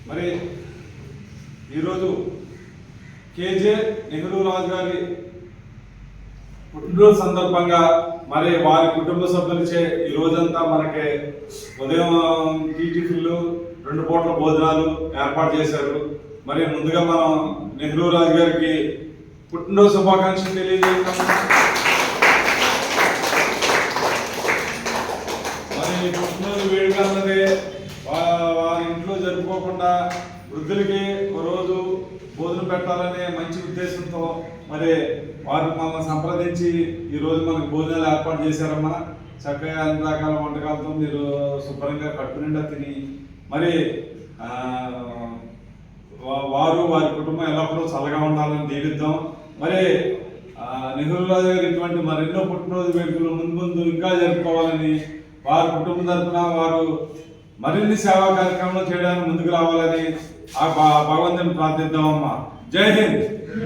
మరి ఈరోజు కేజే నెహ్రూ రాజు గారి పుట్టినరోజు సందర్భంగా మరి వారి కుటుంబ సభ్యులచే ఈ రోజంతా మనకి ఉదయం టిఫిన్లు 2 పూట్ల భోజనాలు ఏర్పాటు చేశారు. మరి ముందుగా మనం నెహ్రూ రాజు గారికి పుట్టినరోజు శుభాకాంక్షలు తెలియజేస్తాం. మరి పుట్టినరోజు వేడుక అన్నది వారి ఇంట్లో జరుపుకోకుండా వృద్ధులకి ఒక రోజు భోజనం పెట్టాలనే మంచి ఉద్దేశంతో మరి వారు మనల్ని సంప్రదించి ఈరోజు మనకు భోజనాలు ఏర్పాటు చేశారమ్మా. చక్కగా అన్ని రకాల వంటకాలతో మీరు శుభ్రంగా కడుపు నిండా తిని మరి వారు వారి కుటుంబం ఎల్లప్పుడూ చల్లగా ఉండాలని దీవిద్దాం. మరి నెహ్రూ రాజు గారు ఇటువంటి మరెన్నో పుట్టినరోజు వేడుకలు ముందు ఇంకా జరుపుకోవాలని వారి కుటుంబం తరఫున వారు మరిన్ని సేవా కార్యక్రమాలు చేయడానికి ముందుకు రావాలని ఆ భగవంతుని ప్రార్థిద్దామమ్మా. జై హింద్.